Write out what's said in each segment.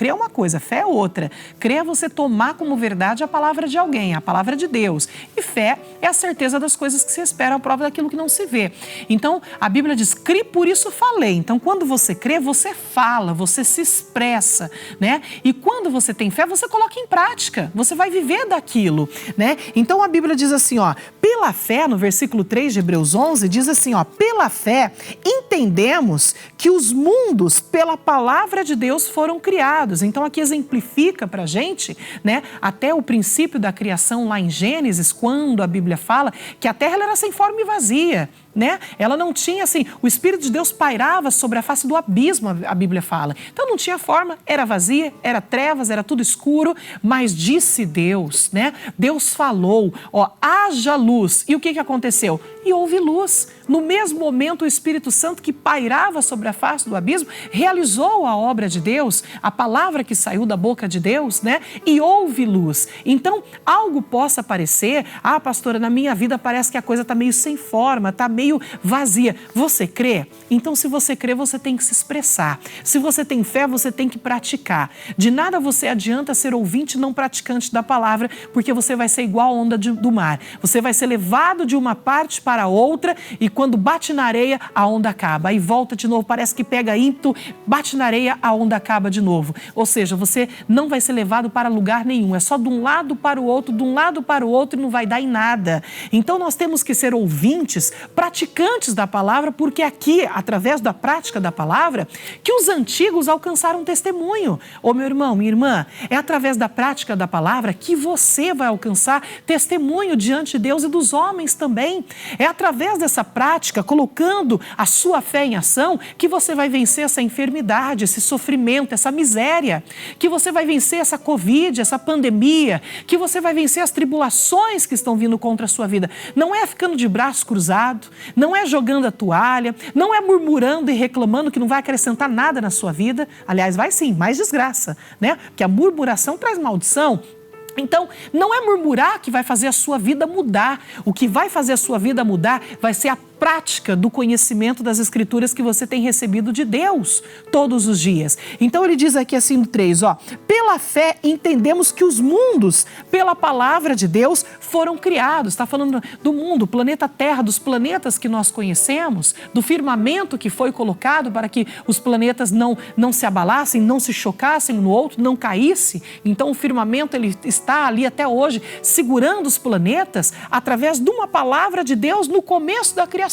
Crer é uma coisa, fé é outra. Crer é você tomar como verdade a palavra de alguém, a palavra de Deus. E fé é a certeza das coisas que se espera, a prova daquilo que não se vê. Então, a Bíblia diz, crie, por isso falei. Então, quando você crê, você fala, você se expressa, né? E quando você tem fé, você coloca em prática. Você vai viver daquilo, né? Então, a Bíblia diz assim, ó, pela fé, no versículo 3 de Hebreus 11, diz assim, ó, pela fé, entendemos que os mundos, pela palavra de Deus, foram criados. Então, aqui exemplifica pra gente, né, até o princípio da criação lá em Gênesis, quando a Bíblia fala que a terra ela era sem forma e vazia, né? Ela não tinha, assim, o Espírito de Deus pairava sobre a face do abismo, a Bíblia fala. Então, não tinha forma, era vazia, era trevas, era tudo escuro, mas disse Deus, né? Deus falou, ó, haja luz. E o que aconteceu? E houve luz. No mesmo momento, o Espírito Santo que pairava sobre a face do abismo, realizou a obra de Deus, a palavra que saiu da boca de Deus, né? E houve luz. Então, algo possa parecer, pastora, na minha vida parece que a coisa está meio sem forma, está meio vazia. Você crê? Então, se você crê, você tem que se expressar. Se você tem fé, você tem que praticar. De nada você adianta ser ouvinte e não praticante da palavra, porque você vai ser igual a onda do mar. Você vai ser levado de uma parte para outra e quando bate na areia, a onda acaba. Aí volta de novo, parece que pega ímpeto, bate na areia, a onda acaba de novo. Ou seja, você não vai ser levado para lugar nenhum. É só de um lado para o outro, de um lado para o outro e não vai dar em nada. Então, nós temos que ser ouvintes, praticantes da palavra, porque aqui, através da prática da palavra, que os antigos alcançaram testemunho. Ô meu irmão, minha irmã, é através da prática da palavra que você vai alcançar testemunho diante de Deus e dos homens também. É através dessa prática, colocando a sua fé em ação, que você vai vencer essa enfermidade, esse sofrimento, essa miséria, que você vai vencer essa Covid, essa pandemia, que você vai vencer as tribulações que estão vindo contra a sua vida. Não é ficando de braço cruzado, não é jogando a toalha, não é murmurando e reclamando que não vai acrescentar nada na sua vida. Aliás, vai sim, mais desgraça, né? Porque a murmuração traz maldição. Então, não é murmurar que vai fazer a sua vida mudar. O que vai fazer a sua vida mudar vai ser a prática do conhecimento das Escrituras que você tem recebido de Deus todos os dias. Então, ele diz aqui assim no 3, ó, pela fé entendemos que os mundos, pela palavra de Deus, foram criados. Está falando do mundo, planeta Terra, dos planetas que nós conhecemos, do firmamento que foi colocado para que os planetas não se abalassem, não se chocassem um no outro, não caísse. Então, o firmamento ele está ali até hoje, segurando os planetas através de uma palavra de Deus no começo da criação.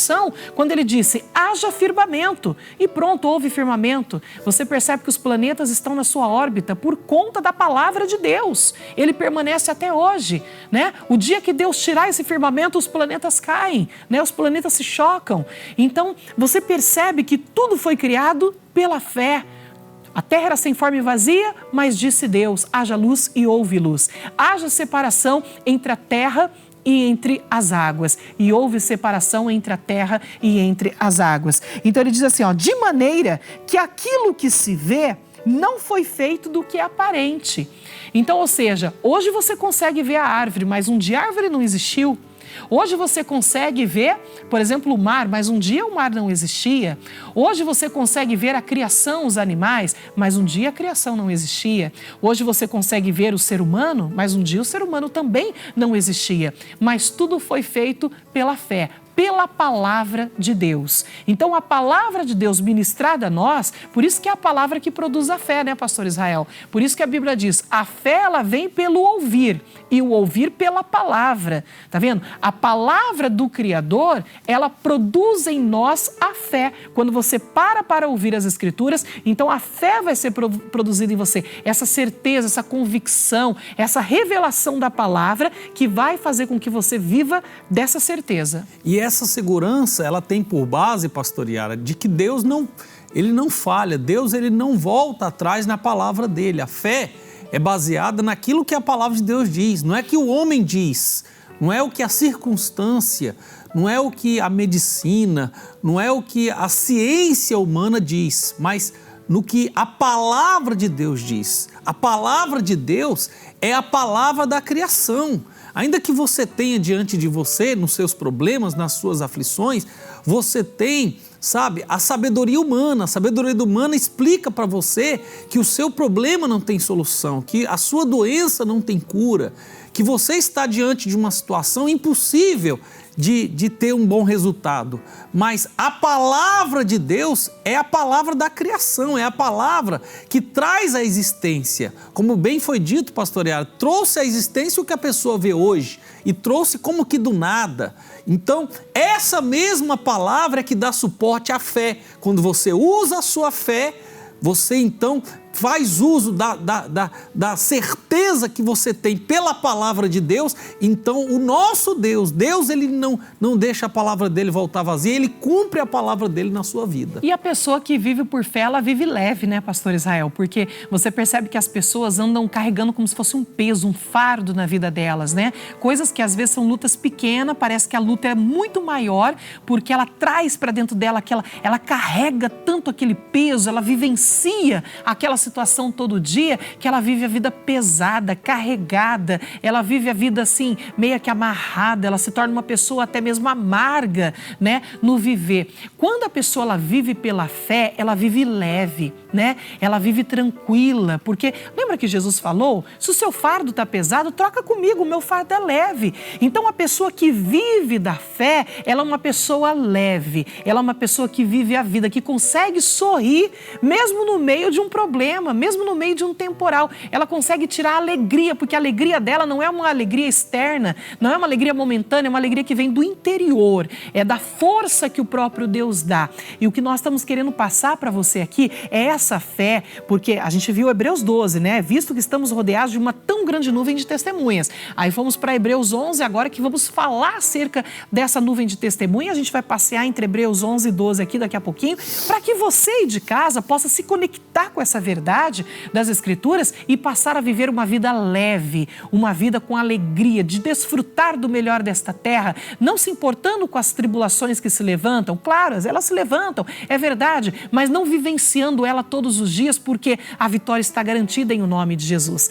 Quando ele disse, haja firmamento, e pronto, houve firmamento. Você percebe que os planetas estão na sua órbita por conta da palavra de Deus. Ele permanece até hoje, né? O dia que Deus tirar esse firmamento, os planetas caem, né? Os planetas se chocam. Então, você percebe que tudo foi criado pela fé. A terra era sem forma e vazia, mas disse Deus, haja luz e houve luz. Haja separação entre a terra e entre as águas. E houve separação entre a terra e entre as águas. Então ele diz assim, ó, de maneira que aquilo que se vê não foi feito do que é aparente. Então, ou seja, hoje você consegue ver a árvore, mas um dia a árvore não existiu. Hoje você consegue ver, por exemplo, o mar, mas um dia o mar não existia. Hoje você consegue ver a criação, os animais, mas um dia a criação não existia. Hoje você consegue ver o ser humano, mas um dia o ser humano também não existia. Mas tudo foi feito pela fé, pela palavra de Deus. Então, a palavra de Deus ministrada a nós, por isso que é a palavra que produz a fé, né, pastor Israel? Por isso que a Bíblia diz, a fé, ela vem pelo ouvir, e o ouvir pela palavra. Tá vendo? A palavra do Criador, ela produz em nós a fé. Quando você para ouvir as Escrituras, então a fé vai ser produzida em você. Essa certeza, essa convicção, essa revelação da palavra que vai fazer com que você viva dessa certeza. E essa segurança, ela tem por base, pastor Yara, de que Deus ele não falha, Deus ele não volta atrás na palavra dele. A fé é baseada naquilo que a palavra de Deus diz, não é que o homem diz, não é o que a circunstância, não é o que a medicina, não é o que a ciência humana diz, mas no que a palavra de Deus diz. A palavra de Deus é a palavra da criação. Ainda que você tenha diante de você, nos seus problemas, nas suas aflições, você tem, sabe? A sabedoria humana explica para você que o seu problema não tem solução, que a sua doença não tem cura, que você está diante de uma situação impossível de ter um bom resultado. Mas a palavra de Deus é a palavra da criação, é a palavra que traz a existência. Como bem foi dito, pastor Yara, trouxe à existência o que a pessoa vê hoje e trouxe como que do nada. Então, essa mesma palavra é que dá suporte à fé. Quando você usa a sua fé, você então faz uso da certeza que você tem pela palavra de Deus. Então o nosso Deus, ele não deixa a palavra dele voltar vazia, ele cumpre a palavra dele na sua vida. E a pessoa que vive por fé, ela vive leve, né, pastor Israel? Porque você percebe que as pessoas andam carregando como se fosse um peso, um fardo na vida delas, né? Coisas que às vezes são lutas pequenas, parece que a luta é muito maior, porque ela traz para dentro dela, ela carrega tanto aquele peso, ela vivencia aquela situação todo dia, que ela vive a vida pesada, carregada, ela vive a vida assim, meio que amarrada, ela se torna uma pessoa até mesmo amarga, né, no viver. Quando a pessoa ela vive pela fé, ela vive leve, né, ela vive tranquila, porque lembra que Jesus falou, se o seu fardo está pesado, troca comigo, o meu fardo é leve. Então a pessoa que vive da fé, ela é uma pessoa leve, ela é uma pessoa que vive a vida, que consegue sorrir mesmo no meio de um problema, mesmo no meio de um temporal. Ela consegue tirar a alegria, porque a alegria dela não é uma alegria externa, não é uma alegria momentânea, é uma alegria que vem do interior, é da força que o próprio Deus dá. E o que nós estamos querendo passar para você aqui é essa fé, porque a gente viu Hebreus 12, né? Visto que estamos rodeados de uma tão grande nuvem de testemunhas. Aí fomos para Hebreus 11, agora que vamos falar acerca dessa nuvem de testemunha. A gente vai passear entre Hebreus 11 e 12 aqui daqui a pouquinho, para que você aí de casa possa se conectar com essa verdade das Escrituras e passar a viver uma vida leve, uma vida com alegria, de desfrutar do melhor desta terra, não se importando com as tribulações que se levantam. Claro, elas se levantam, é verdade, mas não vivenciando ela todos os dias, porque a vitória está garantida em o nome de Jesus.